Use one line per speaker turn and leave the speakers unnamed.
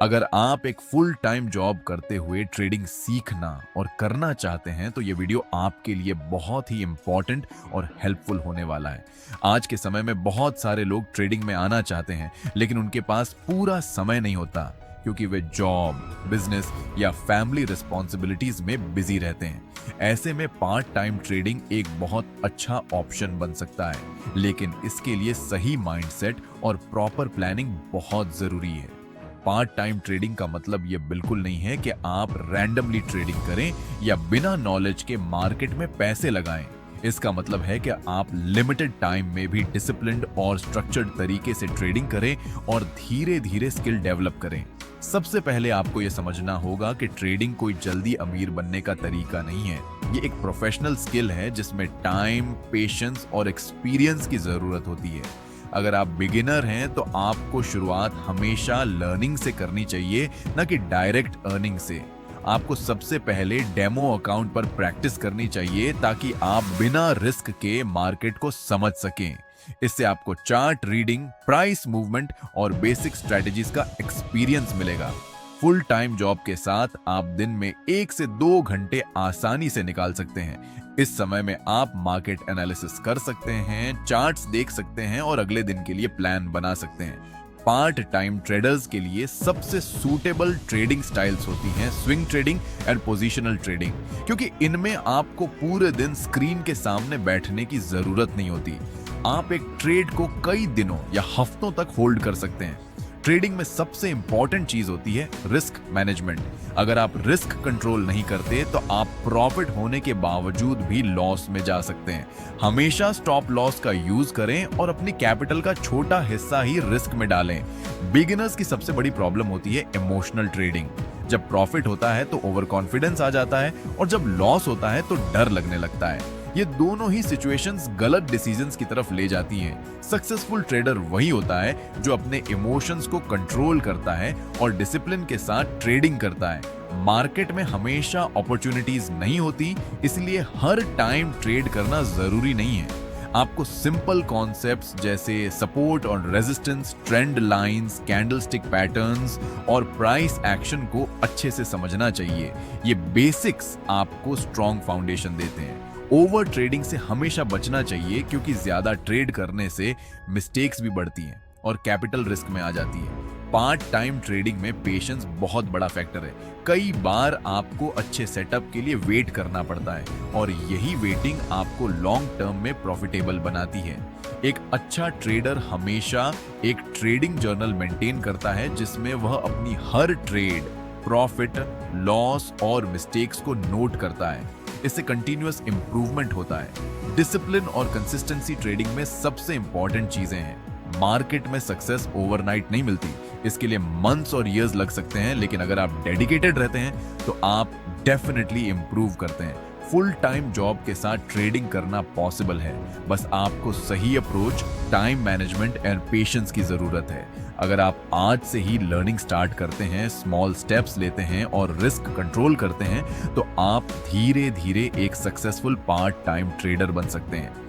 अगर आप एक फुल टाइम जॉब करते हुए ट्रेडिंग सीखना और करना चाहते हैं तो ये वीडियो आपके लिए बहुत ही इंपॉर्टेंट और हेल्पफुल होने वाला है। आज के समय में बहुत सारे लोग ट्रेडिंग में आना चाहते हैं, लेकिन उनके पास पूरा समय नहीं होता क्योंकि वे जॉब, बिजनेस या फैमिली रिस्पॉन्सिबिलिटीज में बिजी रहते हैं। ऐसे में पार्ट टाइम ट्रेडिंग एक बहुत अच्छा ऑप्शन बन सकता है, लेकिन इसके लिए सही माइंडसेट और प्रॉपर प्लानिंग बहुत जरूरी है। पार्ट टाइम ट्रेडिंग का मतलब यह बिल्कुल नहीं है कि आप रैंडमली ट्रेडिंग करें या बिना नॉलेज के मार्केट में पैसे लगाएं। इसका मतलब है कि आप लिमिटेड टाइम में भी डिसिप्लिन्ड और स्ट्रक्चर्ड तरीके से ट्रेडिंग करें और धीरे धीरे स्किल डेवलप करें। सबसे पहले आपको यह समझना होगा कि ट्रेडिंग कोई जल्दी अमीर बनने का तरीका नहीं है। ये एक प्रोफेशनल स्किल है जिसमें टाइम, पेशेंस और एक्सपीरियंस की जरूरत होती है। अगर आप बिगिनर हैं तो आपको शुरुआत हमेशा लर्निंग से करनी चाहिए, न कि डायरेक्ट अर्निंग से। आपको सबसे पहले डेमो अकाउंट पर प्रैक्टिस करनी चाहिए ताकि आप बिना रिस्क के मार्केट को समझ सकें। इससे आपको चार्ट रीडिंग, प्राइस मूवमेंट और बेसिक स्ट्रेटजीज का एक्सपीरियंस मिलेगा। फुल टाइम जॉब के साथ आप दिन में 1 से 2 घंटे आसानी से निकाल सकते हैं। इस समय में आप मार्केट एनालिसिस कर सकते हैं, चार्ट्स देख सकते हैं और अगले दिन के लिए प्लान बना सकते हैं। पार्ट टाइम ट्रेडर्स के लिए सबसे सूटेबल ट्रेडिंग स्टाइल्स होती हैं swing trading and positional trading, क्योंकि इनमें आपको पूरे दिन स्क्रीन के सामने बैठने की जरूरत नहीं होती। आप एक ट्रेड को कई दिनों या हफ्तों तक होल्ड कर सकते हैं। ट्रेडिंग में सबसे इंपॉर्टेंट चीज होती है रिस्क मैनेजमेंट। अगर आप रिस्क कंट्रोल नहीं करते तो आप प्रॉफिट होने के बावजूद भी लॉस में जा सकते हैं। हमेशा स्टॉप लॉस का यूज करें और अपनी कैपिटल का छोटा हिस्सा ही रिस्क में डालें। बिगिनर्स की सबसे बड़ी प्रॉब्लम होती है इमोशनल ट्रेडिंग। जब प्रॉफिट होता है तो ओवर कॉन्फिडेंस आ जाता है और जब लॉस होता है तो डर लगने लगता है। ये दोनों ही सिचुएशंस गलत डिसीजंस की तरफ ले जाती हैं। सक्सेसफुल ट्रेडर वही होता है जो अपने इमोशंस को कंट्रोल करता है और डिसिप्लिन के साथ ट्रेडिंग करता है। मार्केट में हमेशा अपॉर्चुनिटीज नहीं होती, इसलिए हर टाइम ट्रेड करना जरूरी नहीं है। आपको सिंपल कॉन्सेप्ट्स जैसे सपोर्ट और resistance, trend lines, candlestick patterns और प्राइस एक्शन को अच्छे से समझना चाहिए। ये बेसिक्स आपको स्ट्रॉन्ग फाउंडेशन देते हैं। ओवर ट्रेडिंग से हमेशा बचना चाहिए क्योंकि ज्यादा ट्रेड करने से मिस्टेक्स भी बढ़ती हैं और कैपिटल रिस्क में आ जाती है। पार्ट टाइम ट्रेडिंग में पेशेंस बहुत बड़ा फैक्टर है। कई बार आपको अच्छे सेटअप के लिए वेट करना पड़ता है और यही वेटिंग आपको लॉन्ग टर्म में प्रॉफिटेबल बनाती है। एक अच्छा ट्रेडर हमेशा एक ट्रेडिंग जर्नल मेंटेन करता है जिसमें वह अपनी हर ट्रेड, प्रॉफिट, लॉस और मिस्टेक्स को नोट करता है। इससे कंटिन्यूअस इंप्रूवमेंट होता है। डिसिप्लिन और कंसिस्टेंसी ट्रेडिंग में सबसे इंपॉर्टेंट चीजें हैं। मार्केट में सक्सेस ओवरनाइट नहीं मिलती, इसके लिए मंथ्स और इयर्स लग सकते हैं, लेकिन अगर आप डेडिकेटेड रहते हैं तो आप डेफिनेटली इंप्रूव करते हैं। फुल टाइम जॉब के साथ ट्रेडिंग करना पॉसिबल है, बस आपको सही approach, time management and patience की जरूरत है। अगर आप आज से ही लर्निंग स्टार्ट करते हैं, स्मॉल स्टेप्स लेते हैं और रिस्क कंट्रोल करते हैं तो आप धीरे धीरे एक सक्सेसफुल पार्ट टाइम ट्रेडर बन सकते हैं।